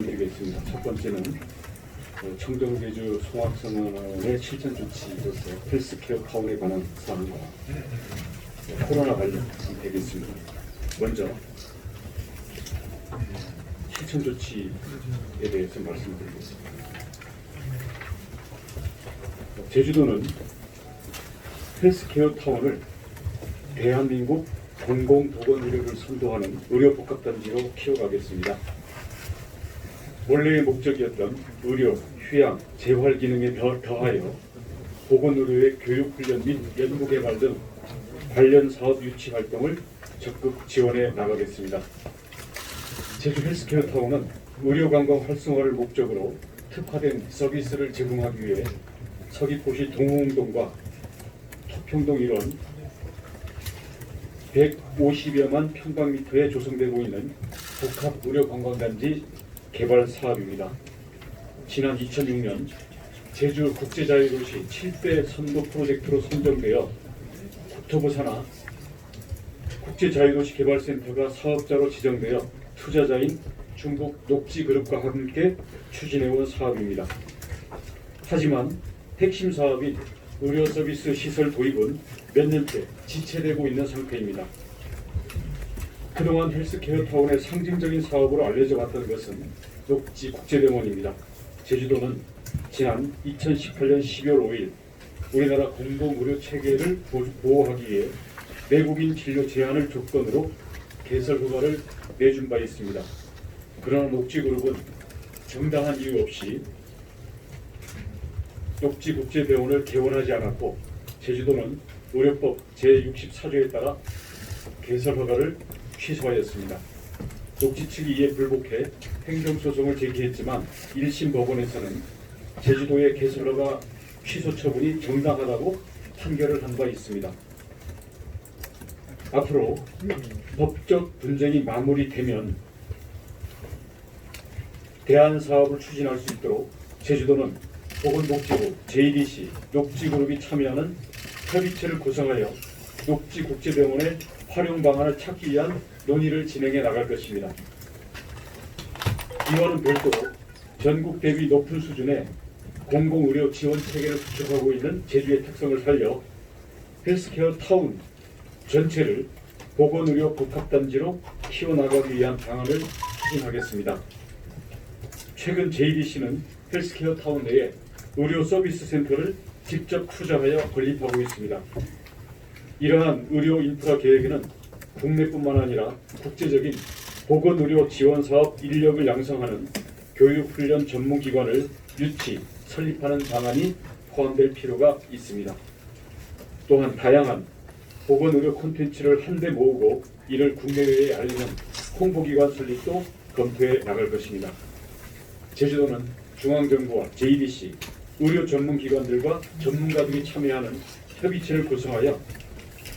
드리겠습니다. 첫 번째는 청정제주 송악선언의 실천 조치로서 헬스케어 타운에 관한 사항과 코로나 관련 되겠습니다. 먼저 실천 조치에 대해서 말씀드리겠습니다. 제주도는 헬스케어 타운을 대한민국 공공보건의료를 선도하는 의료복합단지로 키워가겠습니다. 원래의 목적이었던 의료, 휴양, 재활 기능에 더하여 보건의료의 교육훈련 및 연구개발 등 관련 사업 유치 활동을 적극 지원해 나가겠습니다. 제주 헬스케어 타운은 의료관광 활성화를 목적으로 특화된 서비스를 제공하기 위해 서귀포시 동호흥동과 토평동 일원 150여만 평방미터에 조성되고 있는 복합의료관광단지 개발 사업입니다. 지난 2006년 제주 국제자유도시 7대 선도 프로젝트로 선정되어 국토부 산하 국제자유도시 개발센터가 사업자로 지정되어 투자자인 중국 녹지그룹과 함께 추진해온 사업입니다. 하지만 핵심 사업인 의료서비스 시설 도입은 몇 년째 지체되고 있는 상태입니다. 그동안 헬스케어 타운의 상징적인 사업으로 알려져 왔던 것은 녹지국제병원입니다. 제주도는 지난 2018년 12월 5일 우리나라 공공의료체계를 보호하기 위해 내국인 진료 제한을 조건으로 개설 허가를 내준 바 있습니다. 그러나 녹지그룹은 정당한 이유 없이 녹지국제병원을 개원하지 않았고 제주도는 의료법 제64조에 따라 개설 허가를 취소하였습니다. 녹지 측이 이에 불복해 행정소송을 제기했지만 1심 법원에서는 제주도의 개설 허가 취소 처분이 정당하다고 판결을 한 바 있습니다. 앞으로 법적 분쟁이 마무리되면 대안 사업을 추진할 수 있도록 제주도는 보건복지부, JDC, 녹지그룹이 참여하는 협의체를 구성하여 녹지국제병원의 활용 방안을 찾기 위한 논의를 진행해 나갈 것입니다. 이와는 별도로 전국 대비 높은 수준의 공공의료 지원 체계를 구축하고 있는 제주의 특성을 살려 헬스케어 타운 전체를 보건의료 복합단지로 키워나가기 위한 방안을 추진하겠습니다. 최근 JDC는 헬스케어 타운 내에 의료 서비스 센터를 직접 투자하여 건립하고 있습니다. 이러한 의료 인프라 계획에는 국내뿐만 아니라 국제적인 보건의료 지원 사업 인력을 양성하는 교육훈련 전문기관을 유치, 설립하는 방안이 포함될 필요가 있습니다. 또한 다양한 보건의료 콘텐츠를 한데 모으고 이를 국내외에 알리는 홍보기관 설립도 검토해 나갈 것입니다. 제주도는 중앙정부와 JDC, 의료 전문기관들과 전문가들이 참여하는 협의체를 구성하여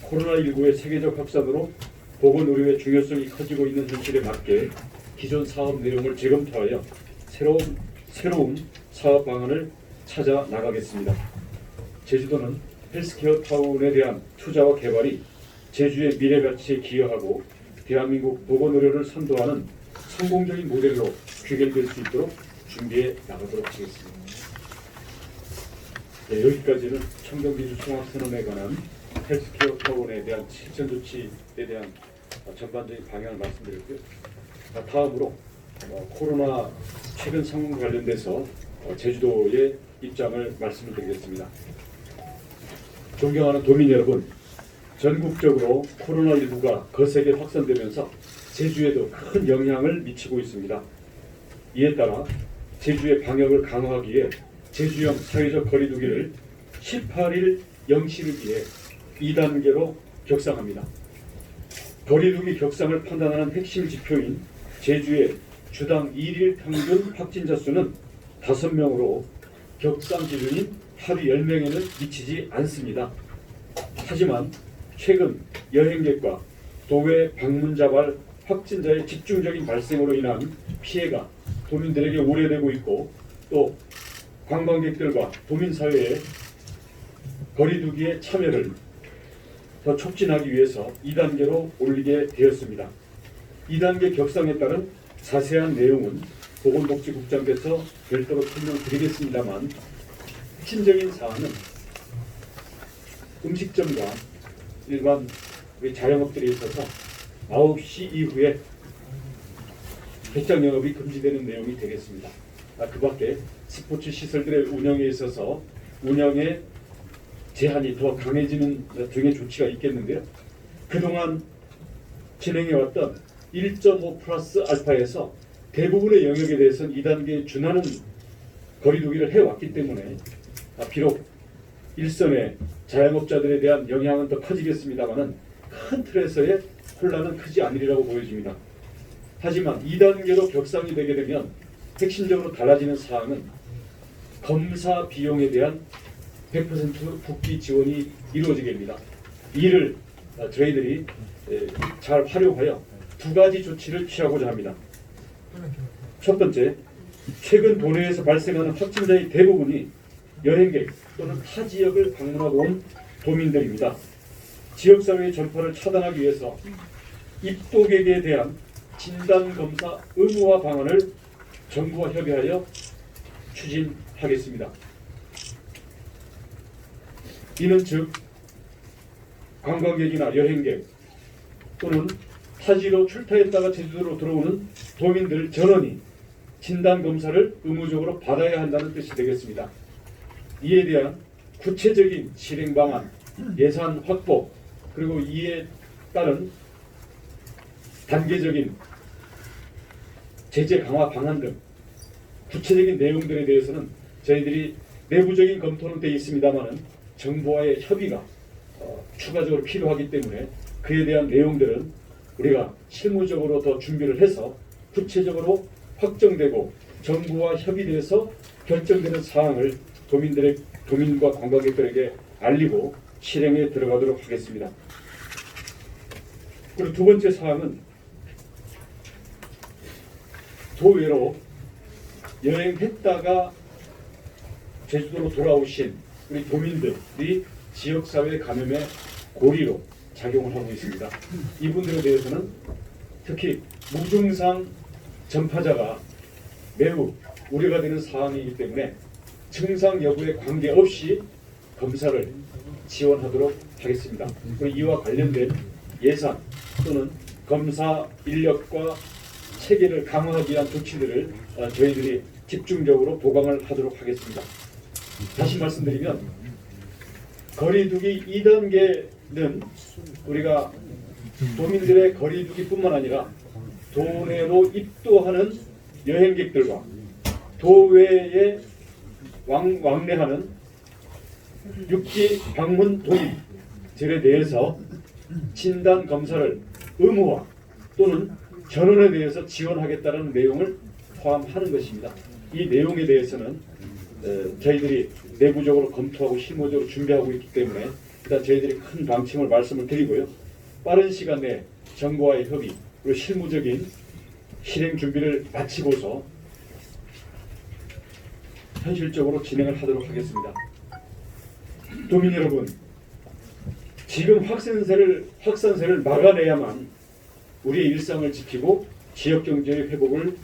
코로나19의 세계적 확산으로 보건의료의 중요성이 커지고 있는 현실에 맞게 기존 사업 내용을 재검토하여 새로운 사업 방안을 찾아 나가겠습니다. 제주도는 헬스케어 타운에 대한 투자와 개발이 제주의 미래 가치에 기여하고 대한민국 보건의료를 선도하는 성공적인 모델로 귀결될 수 있도록 준비해 나가도록 하겠습니다. 네, 여기까지는 청정제주 송악선언에 관한 헬스케어 타운에 대한 실천 조치에 대한 전반적인 방향을 말씀드렸고요. 다음으로 코로나 최근 상황과 관련돼서 제주도의 입장을 말씀을 드리겠습니다. 존경하는 도민 여러분, 전국적으로 코로나19가 거세게 확산되면서 제주에도 큰 영향을 미치고 있습니다. 이에 따라 제주의 방역을 강화하기 위해 제주형 사회적 거리두기를 18일 0시를 위해 2단계로 격상합니다. 거리두기 격상을 판단하는 핵심 지표인 제주의 주당 1일 평균 확진자 수는 5명으로 격상 기준인 하루 10명에는 미치지 않습니다. 하지만 최근 여행객과 도외 방문 자발 확진자의 집중적인 발생으로 인한 피해가 도민들에게 우려되고 있고 또 관광객들과 도민사회의 거리두기에 참여를 더 촉진하기 위해서 2단계로 올리게 되었습니다. 2단계 격상에 따른 자세한 내용은 보건복지국장께서 별도로 설명드리겠습니다만 핵심적인 사항은 음식점과 일반 우리 자영업들이 있어서 9시 이후에 백장 영업이 금지되는 내용이 되겠습니다. 그 밖에 스포츠 시설들의 운영에 있어서 운영에 제한이 더 강해지는 등의 조치가 있겠는데요. 그동안 진행해왔던 1.5 플러스 알파에서 대부분의 영역에 대해서는 2단계에 준하는 거리두기를 해왔기 때문에 비록 일선의 자영업자들에 대한 영향은 더 커지겠습니다만 큰 틀에서의 혼란은 크지 않으리라고 보여집니다. 하지만 2단계로 격상이 되게 되면 핵심적으로 달라지는 사항은 검사 비용에 대한 100% 국비 지원이 이루어지게 됩니다. 이를 저희들이 잘 활용하여 두 가지 조치를 취하고자 합니다. 첫 번째, 최근 도내에서 발생하는 확진자의 대부분이 여행객 또는 타 지역을 방문하고 온 도민들입니다. 지역사회의 전파를 차단하기 위해서 입국객에 대한 진단검사 의무화 방안을 정부와 협의하여 추진하겠습니다. 이는 즉 관광객이나 여행객 또는 타지로 출타했다가 제주도로 들어오는 도민들 전원이 진단검사를 의무적으로 받아야 한다는 뜻이 되겠습니다. 이에 대한 구체적인 실행 방안, 예산 확보, 그리고 이에 따른 단계적인 제재 강화 방안 등 구체적인 내용들에 대해서는 저희들이 내부적인 검토는 되어 있습니다만 정부와의 협의가 추가적으로 필요하기 때문에 그에 대한 내용들은 우리가 실무적으로 더 준비를 해서 구체적으로 확정되고 정부와 협의돼서 결정되는 사항을 도민과 관광객들에게 알리고 실행에 들어가도록 하겠습니다. 그리고 두 번째 사항은 도외로 여행했다가 제주도로 돌아오신 우리 도민들이 지역사회 감염의 고리로 작용을 하고 있습니다. 이분들에 대해서는 특히 무증상 전파자가 매우 우려가 되는 사항이기 때문에 증상 여부에 관계없이 검사를 지원하도록 하겠습니다. 그리고 이와 관련된 예산 또는 검사 인력과 체계를 강화하기 위한 조치들을 저희들이 집중적으로 보강을 하도록 하겠습니다. 다시 말씀드리면 거리두기 2단계는 우리가 도민들의 거리두기뿐만 아니라 도내로 입도하는 여행객들과 도외에 왕래하는 육지 방문 도민들에 대해서 진단 검사를 의무화 또는 전원에 대해서 지원하겠다는 내용을 포함하는 것입니다. 이 내용에 대해서는 저희들이 내부적으로 검토하고 실무적으로 준비하고 있기 때문에 일단 저희들이 큰 방침을 말씀을 드리고요. 빠른 시간 내에 정부와의 협의 그리고 실무적인 실행 준비를 마치고서 현실적으로 진행을 하도록 하겠습니다. 도민 여러분, 지금 확산세를 막아내야만 우리의 일상을 지키고 지역경제의 회복을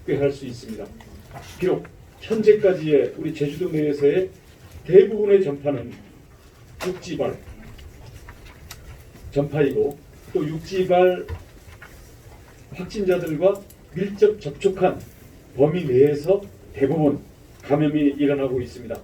꾀할 수 있습니다. 비록 현재까지의 우리 제주도 내에서의 대부분의 전파는 육지발 전파이고 또 육지발 확진자들과 밀접 접촉한 범위 내에서 대부분 감염이 일어나고 있습니다.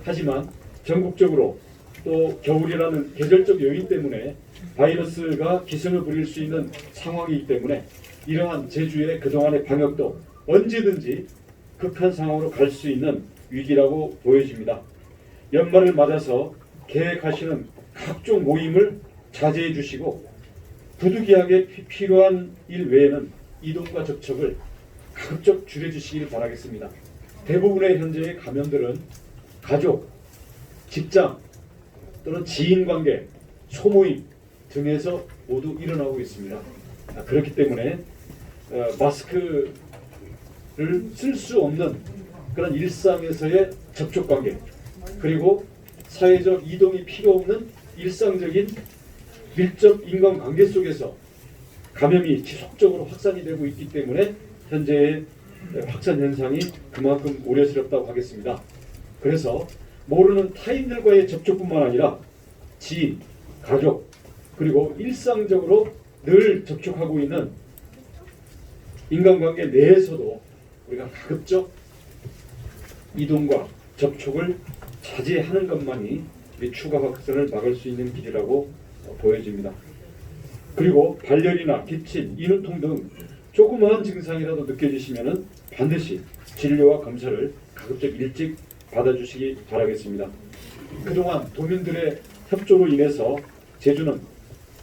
하지만 전국적으로 또 겨울이라는 계절적 요인 때문에 바이러스가 기승을 부릴 수 있는 상황이기 때문에 이러한 제주의 그동안의 방역도 언제든지 극한 상황으로 갈 수 있는 위기라고 보여집니다. 연말을 맞아서 계획하시는 각종 모임을 자제해 주시고 부득이하게 필요한 일 외에는 이동과 접촉을 가급적 줄여주시길 바라겠습니다. 대부분의 현재의 감염들은 가족, 직장 또는 지인관계, 소모임 등에서 모두 일어나고 있습니다. 그렇기 때문에 마스크를 쓸 수 없는 그런 일상에서의 접촉관계 그리고 사회적 이동이 필요 없는 일상적인 밀접 인간관계 속에서 감염이 지속적으로 확산이 되고 있기 때문에 현재의 확산 현상이 그만큼 우려스럽다고 하겠습니다. 그래서 모르는 타인들과의 접촉뿐만 아니라 지인, 가족, 그리고 일상적으로 늘 접촉하고 있는 인간관계 내에서도 우리가 가급적 이동과 접촉을 자제하는 것만이 우리 추가 확산을 막을 수 있는 길이라고 보여집니다. 그리고 발열이나 기침, 인후통 등 조그마한 증상이라도 느껴지시면 반드시 진료와 검사를 가급적 일찍 받아주시기 바라겠습니다. 그동안 도민들의 협조로 인해서 제주는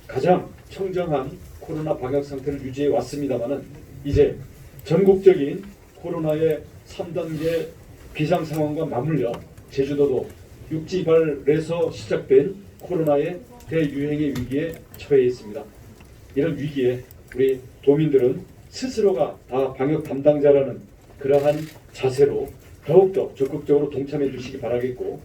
가장 청정한 코로나 방역 상태를 유지해 왔습니다마는 이제 전국적인 코로나의 3단계 비상 상황과 맞물려 제주도도 육지발에서 시작된 코로나의 대유행의 위기에 처해 있습니다. 이런 위기에 우리 도민들은 스스로가 다 방역 담당자라는 그러한 자세로 더욱더 적극적으로 동참해 주시기 바라겠고,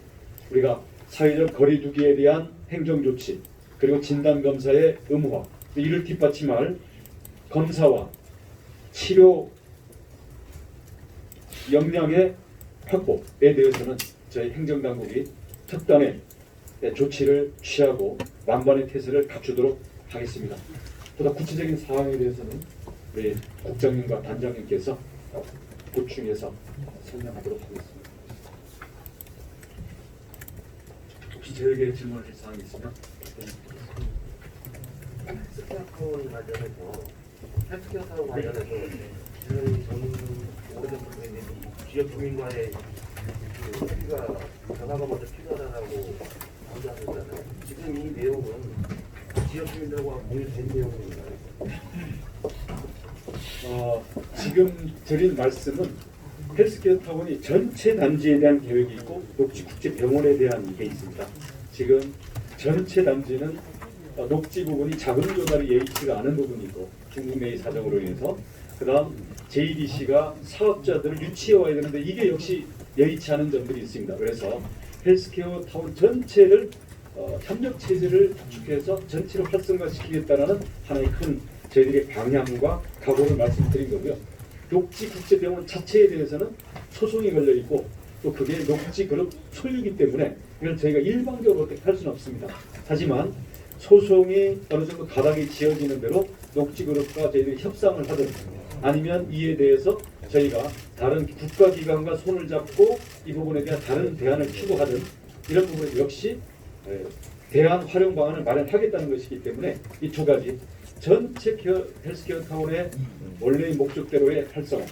우리가 사회적 거리 두기에 대한 행정조치, 그리고 진단검사의 의무화, 이를 뒷받침할 검사와 치료 역량의 확보에 대해서는 저희 행정당국이 특단의 조치를 취하고 만반의 태세를 갖추도록 하겠습니다. 보다 구체적인 사항에 대해서는 우리 국장님과 단장님께서 보충해서 설명하도록 하겠습니다. 혹시 저에게 질문하실 사항이 있으면? 헬스케어 타운 관련해서 헬스케어 타운 관련해서 저는 오래전부터 이제 지역 주민과의 그 전화가 먼저 필요하다고 강조하셨잖아요. 지금 이 내용은 지역 주민들과 공유된 내용인가요? 지금 드린 말씀은 헬스케어 타운이 전체 단지에 대한 계획이 있고 녹지국제병원에 대한 게 있습니다. 지금 전체 단지는 녹지 부분이 자금 조달이 예의치가 않은 부분이고 중국 내의 사정으로 인해서, 그 다음 JDC가 사업자들을 유치해 와야 되는데 이게 역시 예의치 않은 점들이 있습니다. 그래서 헬스케어 타운 전체를 협력 체제를 구축해서 전체를 활성화시키겠다는 하나의 큰 저희들의 방향과 각오를 말씀드린 거고요. 녹지국제병원 자체에 대해서는 소송이 걸려 있고 또 그게 녹지그룹 소유이기 때문에 이걸 저희가 일방적으로 어떻게 할 수는 없습니다. 하지만 소송이 어느 정도 가닥이 지어지는 대로 녹지그룹과 저희들이 협상을 하든 아니면 이에 대해서 저희가 다른 국가기관과 손을 잡고 이 부분에 대한 다른 대안을 추구하든 이런 부분 역시 대안 활용 방안을 마련하겠다는 것이기 때문에 이 두 가지 전체 헬스케어 타운의 원래의 목적대로의 활성화,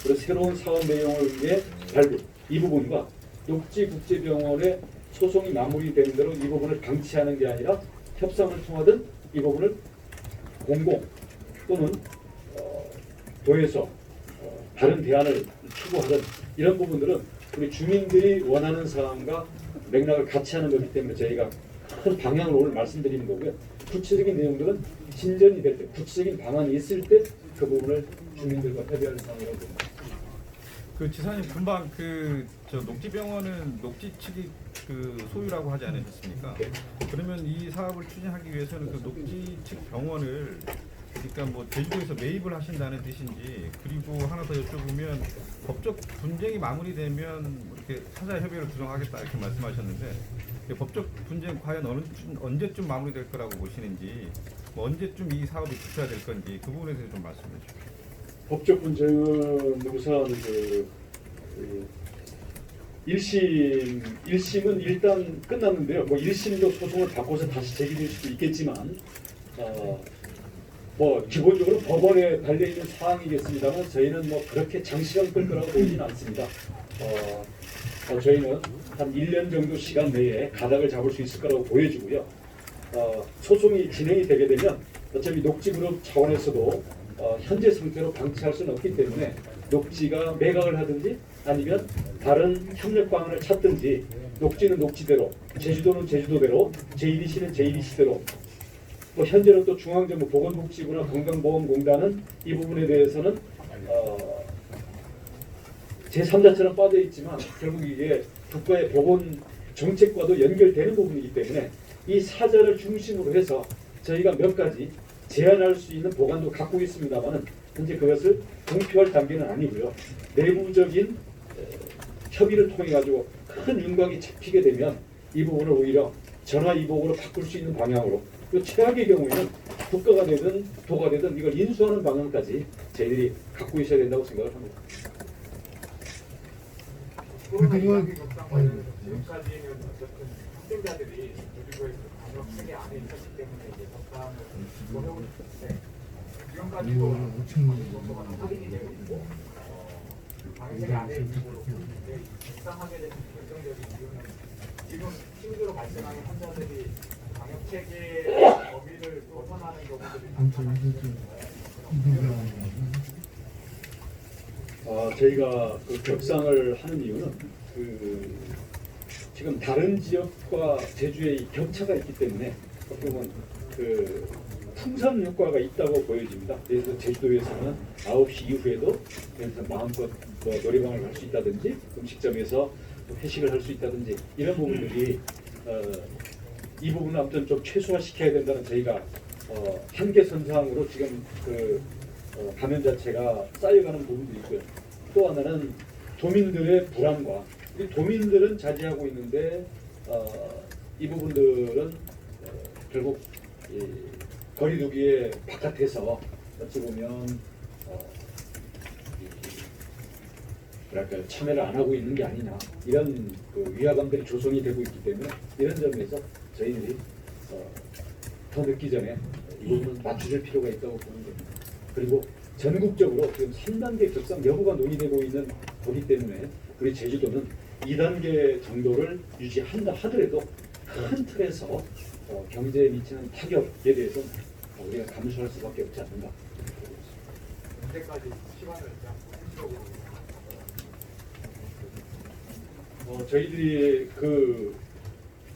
그리고 새로운 사업 내용을 위해 발굴, 이 부분과 녹지국제병원의 소송이 마무리되는 대로 이 부분을 방치하는 게 아니라 협상을 통하든 이 부분을 공공 또는 도에서 다른 대안을 추구하든 이런 부분들은 우리 주민들이 원하는 사항과 맥락을 같이 하는 거기 때문에 저희가 큰 방향을 오늘 말씀드리는 거고요. 구체적인 내용들은 진전이 될 때, 구체적인 방안이 있을 때 그 부분을 주민들과 협의할 사항이라고 봅니다. 그 지사님 금방 저 녹지병원은 녹지 측이 소유라고 하지 않으셨습니까? 네. 그러면 이 사업을 추진하기 위해서는 그 녹지 측 병원을 그러니까 뭐 제주도에서 매입을 하신다는 뜻인지, 그리고 하나 더 여쭤보면 법적 분쟁이 마무리되면 이렇게 사자 협의를 구성하겠다 이렇게 말씀하셨는데 법적 분쟁 과연 언제쯤 마무리될 거라고 보시는지, 뭐 언제쯤 이 사업이 구체화될 건지 그 부분에 대해서 좀 말씀해 주십시오. 법적 분쟁은 우선 1심은 일단 끝났는데요. 뭐 1심도 소송을 바꿔서 다시 제기될 수도 있겠지만 뭐 기본적으로 법원에 달려 있는 사항이겠습니다만 저희는 뭐 그렇게 장시간 끌 거라고 보이진 않습니다. 저희는 한 1년 정도 시간 내에 가닥을 잡을 수 있을 거라고 보여지고요. 소송이 진행이 되게 되면 어차피 녹지그룹 차원에서도 현재 상태로 방치할 수는 없기 때문에 녹지가 매각을 하든지 아니면 다른 협력 방안을 찾든지, 녹지는 녹지대로, 제주도는 제주도대로, JDC는 JDC대로, 뭐 현재는 또 중앙정부 보건복지부나 건강보험공단은 이 부분에 대해서는 제3자처럼 빠져 있지만 결국 이게 국가의 보건 정책과도 연결되는 부분이기 때문에 이 사자를 중심으로 해서 저희가 몇 가지 제안할 수 있는 보관도 갖고 있습니다만은 현재 그것을 공표할 단계는 아니고요. 내부적인 협의를 통해 가지고 큰 윤곽이 잡히게 되면 이 부분을 오히려 전화위복으로 바꿀 수 있는 방향으로, 또 최악의 경우에는 국가가 되든 도가 되든 이걸 인수하는 방향까지 저희들이 갖고 있어야 된다고 생각을 합니다. 코로나 이야기 격상과는 지금까지는 어쨌든 학생자들이 조직부에서 방역 체계 안에 있었기 때문에 이제 격상을 어려울 텐데 지금까지도 어느 정도가 확인이 되고 있고 방역 체계 안에 있는 걸로 보는데 격상하게 된 결정적인 이유는 지금 신규로 발생하는 환자들이 방역 체계의 범위를 벗어나는 경우들이 나타나는 저희가 그 격상을 하는 이유는 지금 다른 지역과 제주에 이 격차가 있기 때문에 어떻게 보면 풍선 효과가 있다고 보여집니다. 그래서 제주도에서는 9시 이후에도 그래서 마음껏 노래방을 갈 수 있다든지 음식점에서 회식을 할 수 있다든지 이런 부분들이 이 부분을 아무튼 좀 최소화시켜야 된다는 저희가 한계선상으로 지금 감염 자체가 쌓여가는 부분도 있고요. 또 하나는 도민들의 불안과, 우리 도민들은 자제하고 있는데 이 부분들은 결국 거리두기의 바깥에서 어찌 보면 뭐랄까요, 참여를 안 하고 있는 게 아니냐, 이런 위화감들이 조성이 되고 있기 때문에 이런 점에서 저희들이 더 늦기 전에 이 부분은 맞추실 필요가 있다고 보는 겁니다. 그리고 전국적으로 지금 3단계 격상 여부가 논의되고 있는 거기 때문에 우리 제주도는 2단계 정도를 유지한다 하더라도 큰 틀에서 경제에 미치는 타격에 대해서 우리가 감수할 수밖에 없지 않는가. 언제까지 시간을 일단 저희들이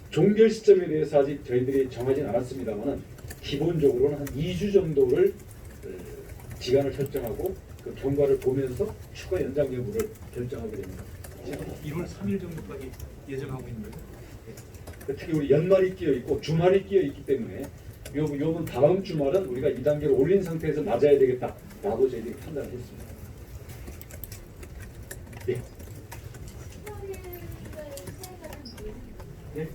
종결 시점에 대해서 아직 저희들이 정하진 않았습니다만은 기본적으로는 한 2주 정도를 기간을 설정하고 그 경과를 보면서 추가 연장 여부를 결정하게 됩니다. 지금 1월 3일 정도까지 예정하고 있는 거죠? 특히 우리 연말이 끼어 있고 주말이 끼어 있기 때문에 요번 다음 주말은 우리가 2단계를 올린 상태에서 맞아야 되겠다라고 저희들이 판단을 했습니다. 예. 네?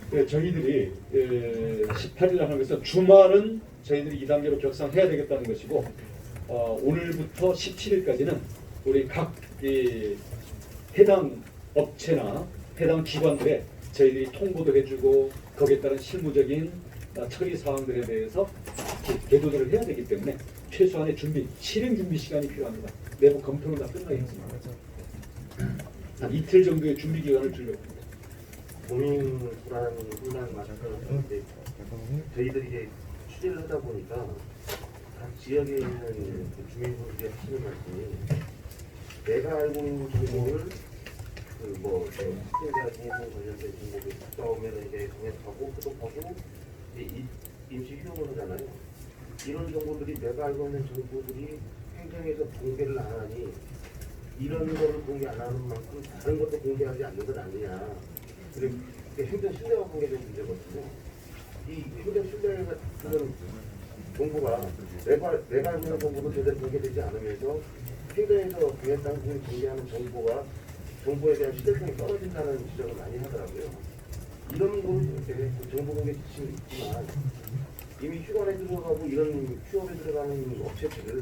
네, 저희들이 18일 하는 것은 주말은 저희들이 2단계로 격상해야 되겠다는 것이고 오늘부터 17일까지는 우리 각 해당 업체나 해당 기관들에 저희들이 통보도 해주고 거기에 따른 실무적인 처리 사항들에 대해서 계도들을 해야 되기 때문에 최소한의 실행 준비 시간이 필요합니다. 내부 검토는 다 끝나겠지만 한 이틀 정도의 준비 기간을 주려고 합니다. 도민 불안 마스크인데 저희들이 이제 취재를 하다 보니까 각 지역에 있는 그 주민분들이 하시는 말씀이 내가 알고 있는 정보를 확진자 중에서 관련된 정보를 갔다 오면 이제 정액하고 소독하고 임시 휴업을 하잖아요. 이런 정보들이 내가 알고 있는 정보들이 행정에서 공개를 안 하니 이런 거를 공개 안 하는 만큼 다른 것도 공개하지 않는 것 아니냐. 그리고 행정 신뢰와 관계된 문제거든요. 이 행정 신뢰가 그런 정보가 내가 알고 있는 정보도 제대로 공개되지 않으면서 행정에서 공개당국이 공개하는 정보에 대한 신뢰성이 떨어진다는 지적을 많이 하더라고요. 이런 거는 이렇게 정보 공개 지침이 있지만 이미 휴관에 들어가고 이런 휴업에 들어가는 업체들을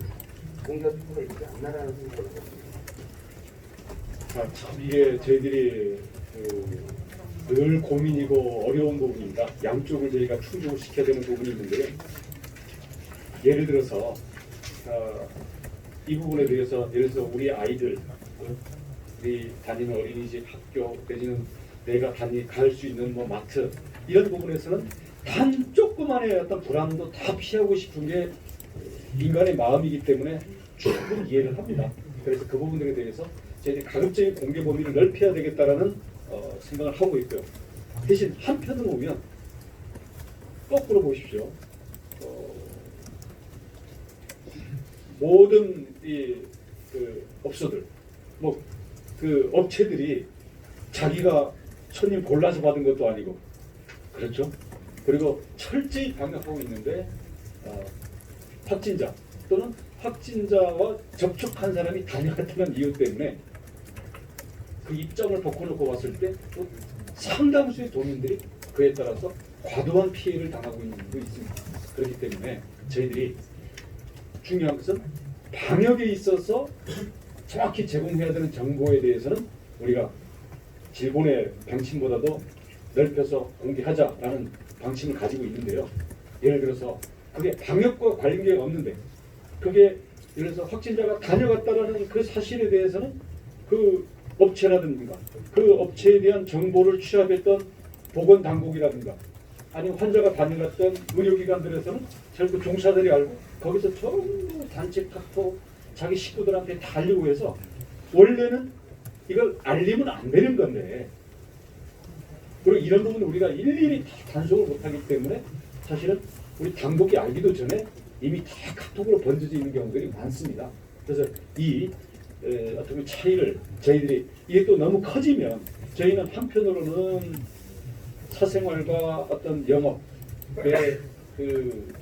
공개할 필요가 있지 않나라는 생각을 해봤습니다. 참 이게 저희들이 늘 고민이고 어려운 부분입니다. 양쪽을 저희가 충족을 시켜야 되는 부분이 있는데요. 예를 들어서 이 부분에 대해서 예를 들어서 우리 아이들, 우리 다니는 어린이집, 학교 내지는 내가 갈 수 있는 마트 이런 부분에서는 단 조그만의 어떤 불안도 다 피하고 싶은 게 인간의 마음이기 때문에 충분히 이해를 합니다. 그래서 그 부분들에 대해서 저희들이 가급적인 공개 범위를 넓혀야 되겠다라는 생각을 하고 있고요. 대신 한편으로 보면 거꾸로 보십시오. 모든 업소들, 업체들이 자기가 손님 골라서 받은 것도 아니고, 그렇죠? 그리고 철저히 방역하고 있는데 확진자 또는 확진자와 접촉한 사람이 다녀갔다는 이유 때문에 그 입장을 바꿔놓고 봤을 때 또 상당수의 도민들이 그에 따라서 과도한 피해를 당하고 있는 것도 있습니다. 그렇기 때문에 저희들이 중요한 것은 방역에 있어서 정확히 제공해야 되는 정보에 대해서는 우리가 일본의 방침보다도 넓혀서 공개하자라는 방침을 가지고 있는데요. 예를 들어서 그게 방역과 관계가 없는데 그게 예를 들어서 확진자가 다녀갔다라는 그 사실에 대해서는 그 업체라든가 그 업체에 대한 정보를 취합했던 보건당국이라든가 아니면 환자가 다녀갔던 의료기관들에서는 결국 종사들이 알고 거기서 전부 단체 카톡 자기 식구들한테 다 알리고 해서 원래는 이걸 알리면 안 되는 건데 그리고 이런 부분을 우리가 일일이 다 단속을 못하기 때문에 사실은 우리 당국이 알기도 전에 이미 다 카톡으로 번져져 있는 경우들이 많습니다. 그래서 이 어떻게 보면 차이를 저희들이 이게 또 너무 커지면 저희는 한편으로는 사생활과 어떤 영업의 그